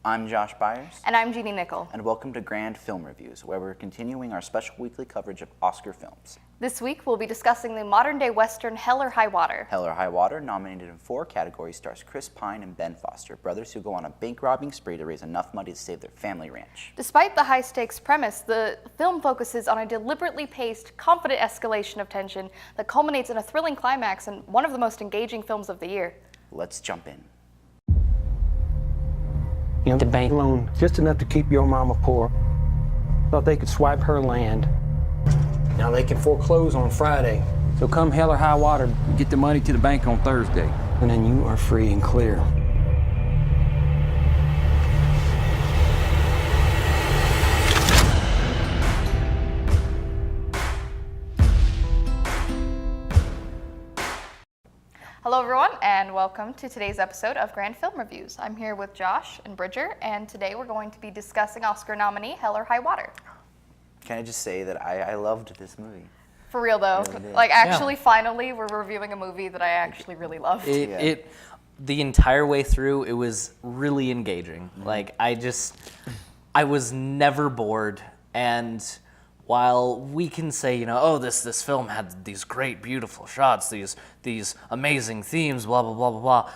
I'm Josh Byers. And I'm Jeanie Nickel. And welcome to Grande Film Reviews, where we're continuing our special weekly coverage of Oscar films. This week we'll be discussing the modern-day Western Hell or High Water. Hell or High Water, nominated in 4 categories, stars Chris Pine and Ben Foster, brothers who go on a bank-robbing spree to raise enough money to save their family ranch. Despite the high-stakes premise, the film focuses on a deliberately paced, confident escalation of tension that culminates in a thrilling climax and one of the most engaging films of the year. Let's jump in. You know, the bank loan, just enough to keep your mama poor. Thought they could swipe her land. Now they can foreclose on Friday. So come hell or high water, get the money to the bank on Thursday. And then you are free and clear. Hello everyone, and welcome to today's episode of Grande Film Reviews. I'm here with Josh and Bridger, and today we're going to be discussing Oscar nominee Hell or High Water. Can I just say that I loved this movie? For real though, finally we're reviewing a movie that I actually really loved. The entire way through, it was really engaging. Like, I was never bored, and while we can say, you know, oh, this film had these great, beautiful shots, these amazing themes, blah, blah, blah, blah, blah,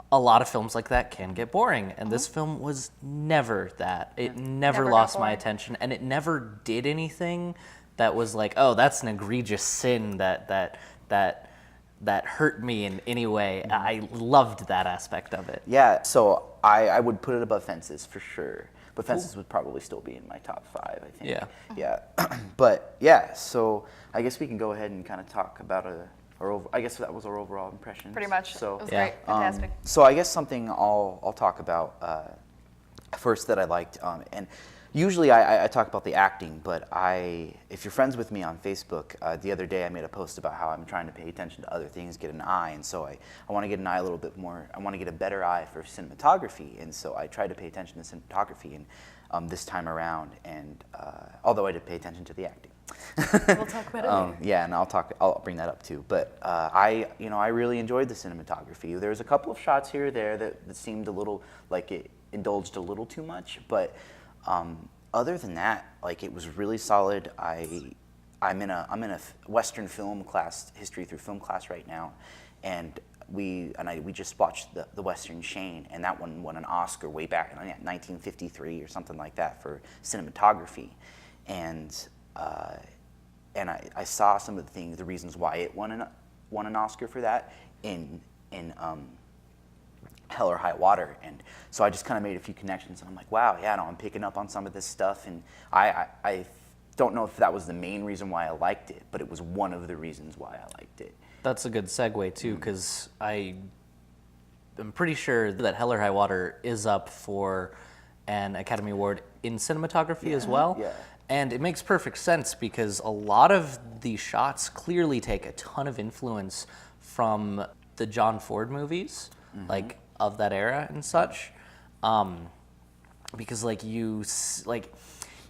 a lot of films like that can get boring, and this film was never that. It never lost my attention, and it never did anything that was like, oh, that's an egregious sin that hurt me in any way. I loved that aspect of it. Yeah, so I would put it above Fences for sure. But Fences would probably still be in my top 5, I think. Yeah. Yeah. But yeah, so I guess we can go ahead and kind of talk about I guess that was our overall impression. Pretty much. So, it was great. Fantastic. So I guess something I'll talk about first that I liked, and usually I talk about the acting, but if you're friends with me on Facebook, the other day I made a post about how I'm trying to pay attention to other things, get an eye, and so I want to get an eye a little bit more. I want to get a better eye for cinematography, and so I tried to pay attention to cinematography, and this time around, and although I did pay attention to the acting. We'll talk about it later. Yeah, and I'll bring that up too. But I really enjoyed the cinematography. There's a couple of shots here or there that seemed a little like it indulged a little too much, but other than that, like, it was really solid. I'm in a Western film class, history through film class right now, and we just watched the Western Shane, and that one won an Oscar way back in 1953 or something like that for cinematography, and I saw some of the reasons why it won an Oscar for that in Hell or High Water, and so I just kind of made a few connections, and I'm like, wow, yeah, no, I'm picking up on some of this stuff, and I don't know if that was the main reason why I liked it, but it was one of the reasons why I liked it. That's a good segue too, because I'm pretty sure that Hell or High Water is up for an Academy Award in cinematography as well. Yeah. And it makes perfect sense because a lot of the shots clearly take a ton of influence from the John Ford movies, like of that era and such, because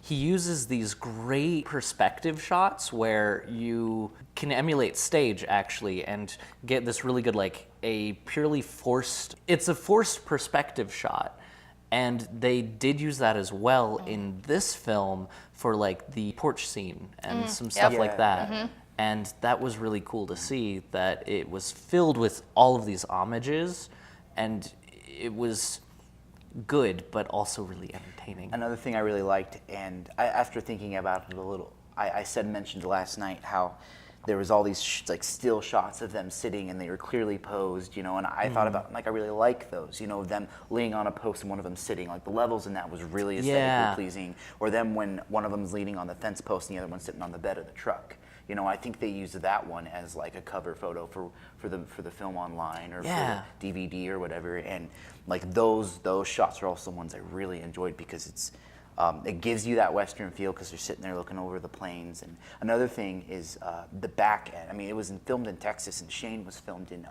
he uses these great perspective shots where you can emulate stage actually and get this really good, like, it's a forced perspective shot. And they did use that as well in this film for, like, the porch scene and some stuff like that. And that was really cool to see that it was filled with all of these homages, and it was good, but also really entertaining. Another thing I really liked, and after thinking about it a little, I mentioned last night how there was all these still shots of them sitting, and they were clearly posed, and I thought about, like, I really like those, them laying on a post and one of them sitting, like, the levels in that was really aesthetically pleasing, or them when one of them's leaning on the fence post and the other one's sitting on the bed of the truck. I think they used that one as, like, a cover photo for the film online or for the DVD or whatever, and, like, those shots are also ones I really enjoyed because it gives you that Western feel because they're sitting there looking over the plains. And another thing is the back end. I mean, it was filmed in Texas, and Shane was filmed in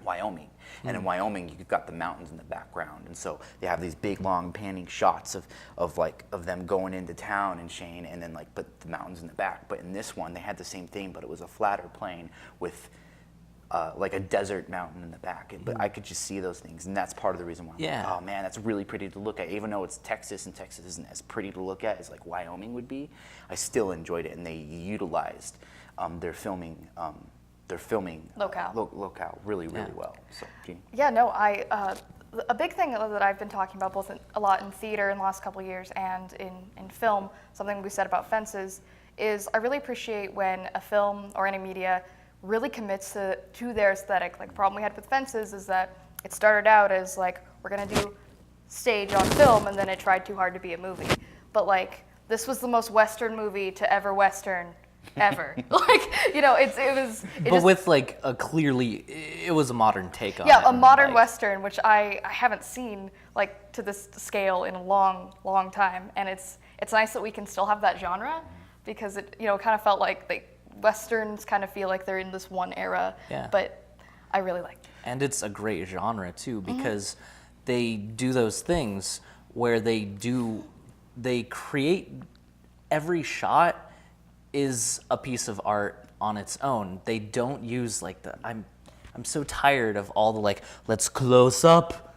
Wyoming. And in Wyoming, you've got the mountains in the background, and so they have these big, long, panning shots of them going into town in Shane, and then, like, but the mountains in the back. But in this one, they had the same thing, but it was a flatter plane with like a desert mountain in the back, but I could just see those things, and that's part of the reason why I'm Yeah. like, oh man, that's really pretty to look at. Even though it's Texas, and Texas isn't as pretty to look at as like Wyoming would be, I still enjoyed it, and they utilized their filming Locale. locale really well. So, Jeanie? Yeah, no, a big thing that I've been talking about both a lot in theater in the last couple of years and in film, something we said about Fences, is I really appreciate when a film or any media really commits to their aesthetic. Like, the problem we had with Fences is that it started out as like, we're gonna do stage on film, and then it tried too hard to be a movie. But like, this was the most Western movie to ever Western ever. Like, you know, it But with like it was a modern take on it. yeah, a modern like, Western, which I haven't seen like to this scale in a long time, and it's nice that we can still have that genre, because it, you know, kind of felt like Westerns kind of feel like they're in this one era. Yeah. But I really liked it. And it's a great genre too, because they do those things where they create, every shot is a piece of art on its own. They don't use like I'm so tired of all the like, let's close up,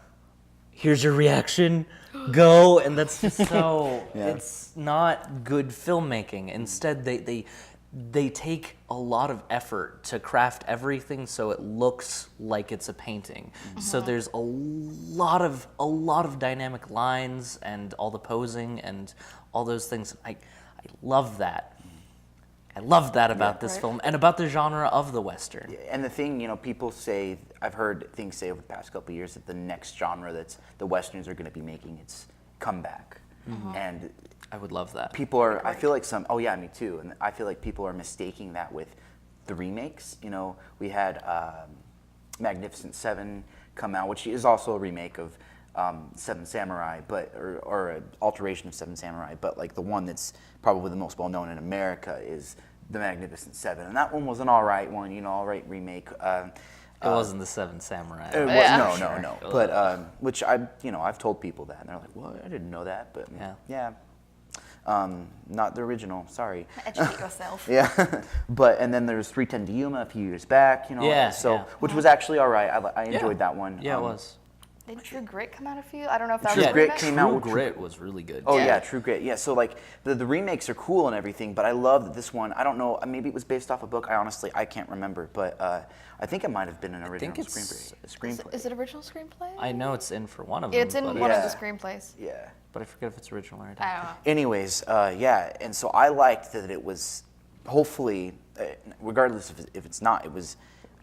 here's your reaction, go, and that's just so it's not good filmmaking. Instead, they take a lot of effort to craft everything so it looks like it's a painting. So there's a lot of dynamic lines and all the posing and all those things. I love that. I love that about this film and about the genre of the Western. And the thing, you know, people say, I've heard things say over the past couple of years that the next genre that's the Westerns are going to be making its comeback. And I would love that. people are, I feel like me too. And I feel like people are mistaking that with the remakes. You know, we had Magnificent Seven come out, which is also a remake of Seven Samurai, but or an alteration of Seven Samurai. But like the one that's probably the most well known in America is the Magnificent Seven, and that one was an all right one, you know, all right remake. It wasn't the Seven Samurai. It was, Yeah. no. But which I've told people that, and they're like, "Well, I didn't know that." But yeah. Not the original. Sorry. Educate yourself. Yeah, and then there's 310 to Yuma a few years back, you know. Yeah, So yeah. which was actually all right. I enjoyed that one. Yeah, it was. Did True Grit come out a few? I don't know if that True was a Grit remake. came out True with Grit was really good. Oh too. yeah, True Grit. Yeah, so like the remakes are cool and everything, but I love that this one. I don't know, maybe it was based off a book. I can't remember, but I think it might have been an original think it's- screenplay. Is it original screenplay? I know it's in for one of them. It's in but one of Yeah. the screenplays. Yeah. But I forget if it's original or I adapted. don't know. Anyways, yeah, and so I liked that it was, hopefully, regardless if it's not, it was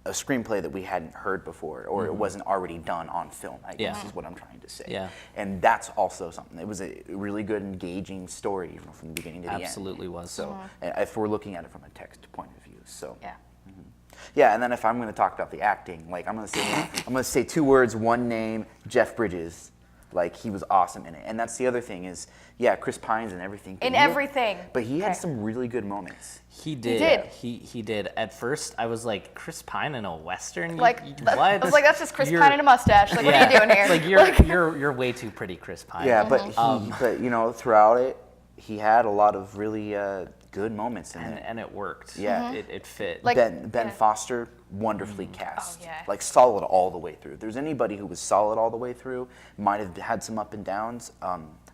a screenplay that we hadn't heard before, or it wasn't already done on film, I guess Yeah. is what I'm trying to say. Yeah. And that's also something. It was a really good, engaging story from the beginning to the end. Absolutely was. So if we're looking at it from a text point of view, so. Yeah. Yeah, and then if I'm going to talk about the acting, like I'm going to say two words, one name, Jeff Bridges. Like, he was awesome in it. And that's the other thing is, yeah, Chris Pine's and everything. but In he had- everything. But he had Okay. some really good moments. He did. did. He did. At first, I was like, Chris Pine in a Western? Like, what? I was like, that's just Chris You're- Pine and a mustache. Like, what are you doing here? It's like you're way too pretty, Chris Pine. Yeah, but you know, throughout it, he had a lot of really good moments in it. and it worked. Yeah. It fit. Like- Ben yeah. Foster, wonderfully cast. Oh, yeah. Like, solid all the way through. If there's anybody who was solid all the way through, might have had some up and downs,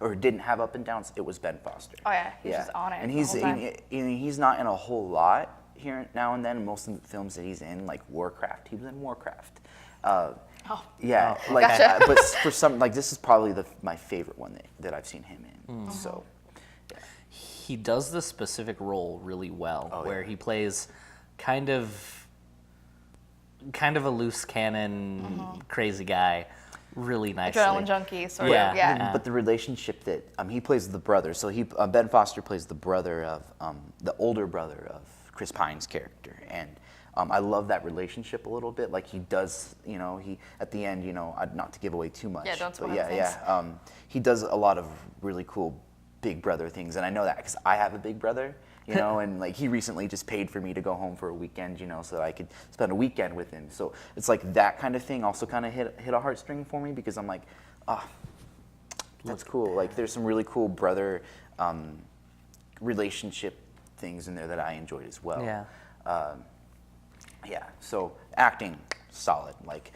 or didn't have up and downs, it was Ben Foster. Oh, yeah, he's just on it And the he's whole time. he's not in a whole lot here now and then. Most of the films that he's in, like Warcraft, he was in Warcraft. Yeah, like, Gotcha. but for some, like, this is probably my favorite one that I've seen him in. So. He does the specific role really well, where he plays kind of a loose cannon, crazy guy, really nicely. Adrenaline junkie, sort Yeah. of. Yeah. But the relationship that he plays the brother, so Ben Foster plays the brother of the older brother of Chris Pine's character, and I love that relationship a little bit. Like, he does, you know, he at the end, you know, not to give away too much. Yeah, don't spoil but things. he does a lot of really cool big brother things, and I know that because I have a big brother, you know, and like he recently just paid for me to go home for a weekend, you know, so that I could spend a weekend with him. So it's like that kind of thing also kind of hit a heartstring for me, because I'm like, that's cool. Like, there's some really cool brother relationship things in there that I enjoyed as well. Yeah. Yeah. So acting solid, like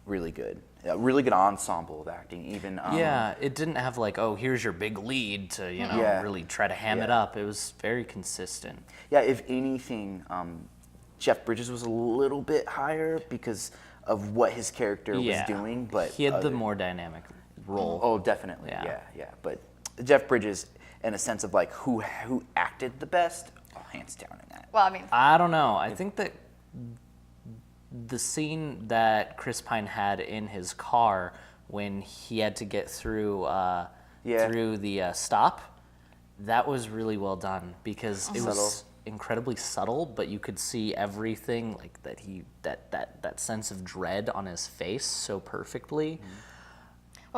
really good. A really good ensemble of acting. Even Yeah, it didn't have like, oh, here's your big lead to, you know, Yeah. really try to ham it Yeah. up. It was very consistent. Yeah, if anything, Jeff Bridges was a little bit higher because of what his character was doing, but he had the more dynamic role. Oh, definitely. Yeah. Yeah. But Jeff Bridges, in a sense of like who acted the best, hands down in that. Well, I mean, I don't know. I think that the scene that Chris Pine had in his car when he had to get through through the stop, that was really well done because it was incredibly subtle, but you could see everything like that sense of dread on his face so perfectly.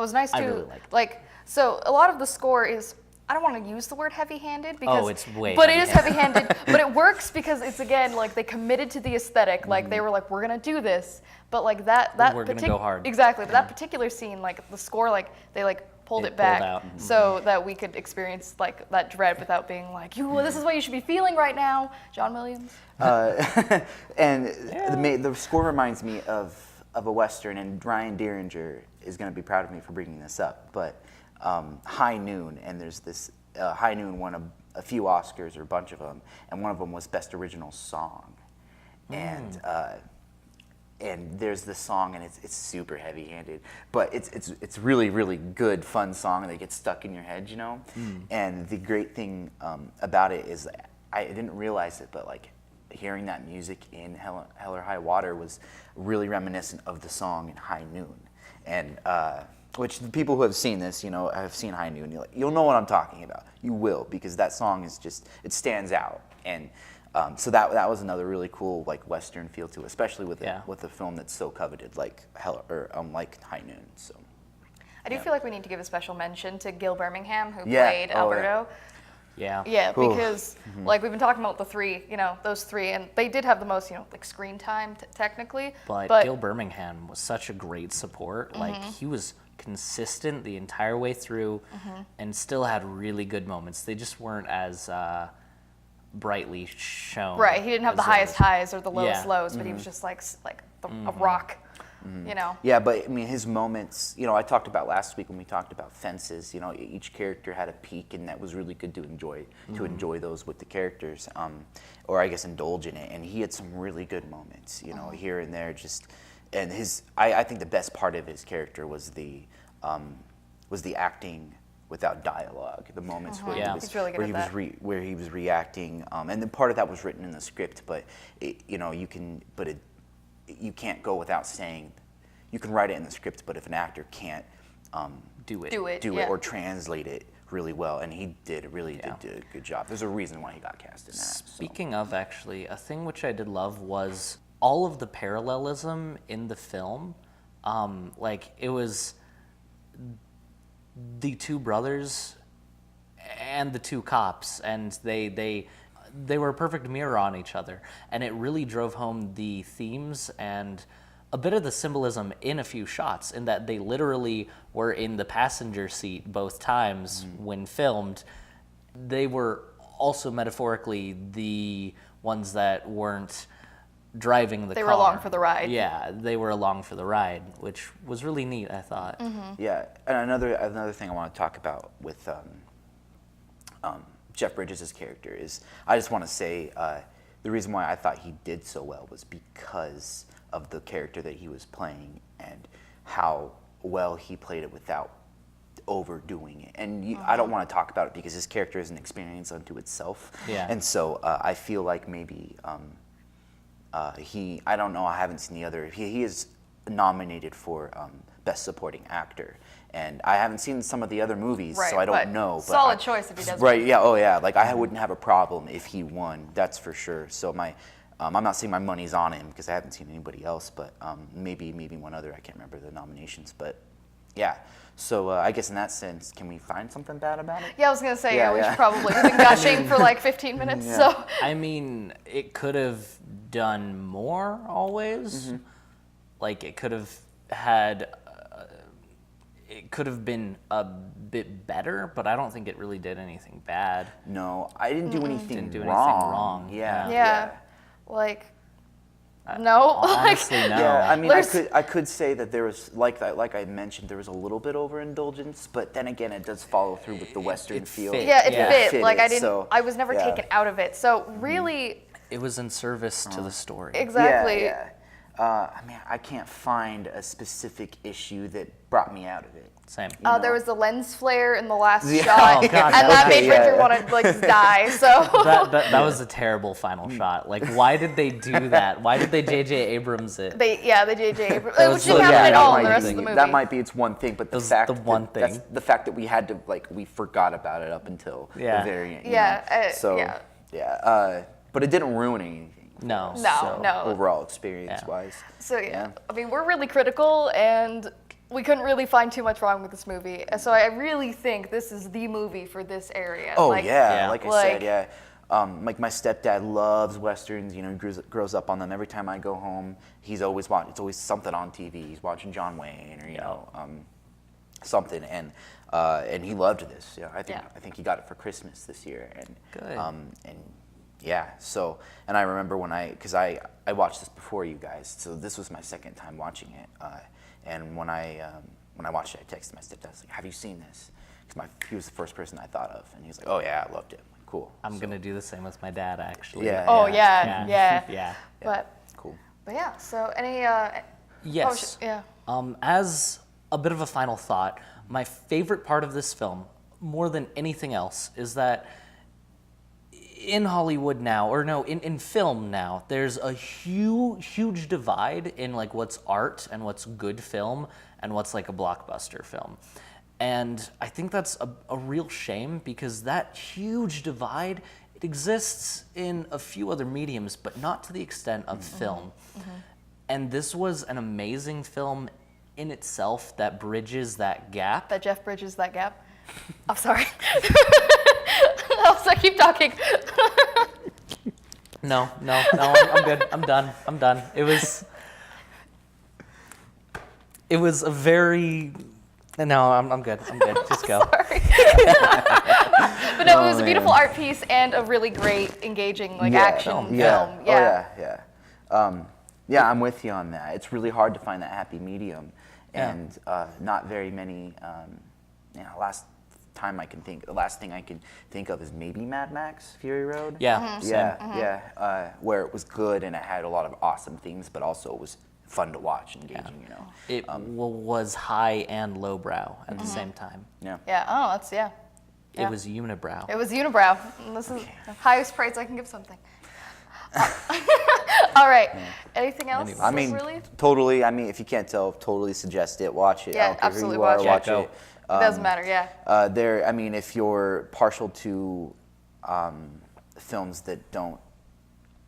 it was nice I too. really liked it. Like, so a lot of the score is, I don't want to use the word heavy-handed because, it's way but it is heavy-handed. But it works because it's, again, like they committed to the aesthetic. Like they were like, we're gonna do this, but like that We're gonna go hard. Exactly, but that particular scene, like the score, like they like pulled it back out. so that we could experience like that dread without being like, this is what you should be feeling right now, John Williams. And the score reminds me of a Western, and Ryan Derringer is going to be proud of me for bringing this up, but High Noon, and there's this, High Noon won a few Oscars, or a bunch of them, and one of them was Best Original Song. And there's this song, and it's super heavy-handed, but it's really, really good, fun song that gets stuck in your head, you know? And the great thing about it is, I didn't realize it, but like hearing that music in Hell or High Water was really reminiscent of the song in High Noon. And which the people who have seen this, you know, have seen High Noon, you'll know what I'm talking about. You will, because that song is just, it stands out. And so that was another really cool like Western feel to it, especially with a film that's so coveted like like High Noon. So I do feel like we need to give a special mention to Gil Birmingham, who Yeah. played Oh, Alberto. Yeah. Yeah, because like we've been talking about the three, you know, those three, and they did have the most, you know, like screen time technically. But Gil Birmingham was such a great support. Like he was consistent the entire way through, and still had really good moments. They just weren't as brightly shown. Right, he didn't have the as highest others. highs or the lowest Yeah. lows, but he was just like a rock, you know. yeah, but I mean his moments, you know, I talked about last week when we talked about Fences, you know, each character had a peak, and that was really good to enjoy those with the characters, or I guess indulge in it. And he had some really good moments, you know, here and there, and I think the best part of his character was the acting without dialogue, the moments where Yeah. He's really good at that. where he was reacting, and then part of that was written in the script, but you can't go without saying. You can write it in the script, but if an actor can't Do it. Do it. do yeah. it or translate it really well, and he did a good job. There's a reason why he got cast in that. So. Speaking of, actually, a thing which I did love was all of the parallelism in the film. Like, it was the two brothers and the two cops, and they were a perfect mirror on each other, and it really drove home the themes and a bit of the symbolism in a few shots, in that they literally were in the passenger seat both times when filmed. They were also metaphorically the ones that weren't driving the car. They were along for the ride. Yeah, they were along for the ride, which was really neat, I thought. Yeah, and another thing I want to talk about with Jeff Bridges' character is, I just want to say the reason why I thought he did so well was because of the character that he was playing and how well he played it without overdoing it. And I don't want to talk about it because his character is an experience unto itself. Yeah. And so I feel like maybe I don't know, I haven't seen the other. He is nominated for Best Supporting Actor. And I haven't seen some of the other movies, Right, so I don't but know. But solid choice if he does Right, win. yeah, oh yeah. Like, I wouldn't have a problem if he won, that's for sure. So I'm not saying my money's on him because I haven't seen anybody else, but maybe one other. I can't remember the nominations, but yeah. So I guess in that sense, can we find something bad about it? Yeah, I was gonna say Yeah, we yeah. should probably. We've been gushing for like 15 minutes, so I mean, it could have done more always. Like, it could have had, it could have been a bit better, but I don't think it really did anything bad. No, I didn't do anything Didn't do anything wrong. wrong, Yeah, yeah. Like No. Honestly, no. Yeah, I mean, There's- I could say that there was like I mentioned, there was a little bit overindulgence, but then again, it does follow through with the Western it feel. fit. Yeah, it Yeah. fit. Like it, so, I was never yeah. taken out of it. So really, It was in service to the story. exactly. Yeah, yeah. I mean, I can't find a specific issue that brought me out of it. Same. There was the lens flare in the last Yeah. shot, Oh, God, and that okay, made yeah, Richard yeah. want to like die. So That was a terrible final shot. Like, why did they do that? Why did they J.J. Abrams it? the J.J. Abrams, That which was didn't so- happen yeah, at that all in might the rest be- of the movie. That might be its one thing, but the was fact the one that, that's thing. the fact that we had to we forgot about it up until Yeah. the very end. you Yeah, know? So yeah. yeah, but it didn't ruin anything. No. No. Overall experience wise. So yeah, I mean, we're really critical, and we couldn't really find too much wrong with this movie. So I really think this is the movie for this area. Oh like, yeah, Yeah. like I Like- said, yeah. Like my stepdad loves westerns. You know, he grows up on them. Every time I go home, he's always watching. It's always something on TV. He's watching John Wayne or you know something, and he loved this. Yeah, I think he got it for Christmas this year, and Good. and yeah. So and I remember because I watched this before you guys, so this was my second time watching it. And when I watched it, I texted my stepdad. I was like, "Have you seen this?" Because he was the first person I thought of, and he was like, "Oh yeah, I loved it." I'm like, cool. I'm going to do the same with my dad, actually. Yeah. Oh yeah, yeah. Yeah. But Cool. yeah. So any Yes. yeah. As a bit of a final thought, my favorite part of this film, more than anything else, is that in Hollywood now, or no, in film now, there's a huge divide in like what's art and what's good film and what's like a blockbuster film. And I think that's a real shame because that huge divide, it exists in a few other mediums, but not to the extent of film. And this was an amazing film in itself that bridges that gap. That Jeff bridges that gap. I'm sorry. So keep talking. No, I'm good. I'm done. It was a very. No, I'm good. Just go. Sorry. But no, it was a beautiful art piece and a really great, engaging action film. Yeah. Yeah. Oh yeah. Yeah, I'm with you on that. It's really hard to find that happy medium, Yeah. and not very many. Last thing I can think of is maybe Mad Max Fury Road. Yeah. same. Yeah. Where it was good and it had a lot of awesome things, but also it was fun to watch, engaging. You know. It was high and lowbrow at the same time. Yeah. Yeah. Oh, that's yeah. It was unibrow. It was unibrow. And this is the highest praise I can give something. All right. Anything else? Anyway. I mean, really? totally. I mean, if you can't tell, totally suggest it. Watch it. I Yeah, don't care absolutely who you are, watch it. watch Go. it. It doesn't matter. Yeah. I mean, if you're partial to films that don't,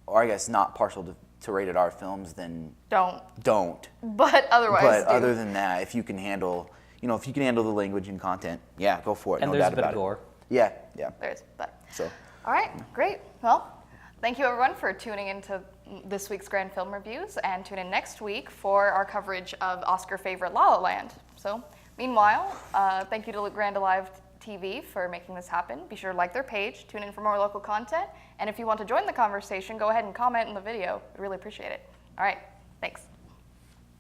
or I guess not partial to rated R films, then Don't. But otherwise, do. other than that, if you can handle, the language and content, yeah, go for it. And no there's doubt a bit about of gore. it. Yeah, yeah. There's but. So. All right, great. Well, thank you everyone for tuning into this week's Grand Film Reviews, and tune in next week for our coverage of Oscar favorite La La Land. So, meanwhile, thank you to Grand Alive TV for making this happen. Be sure to like their page, tune in for more local content, and if you want to join the conversation, go ahead and comment in the video. We really appreciate it. All right, thanks.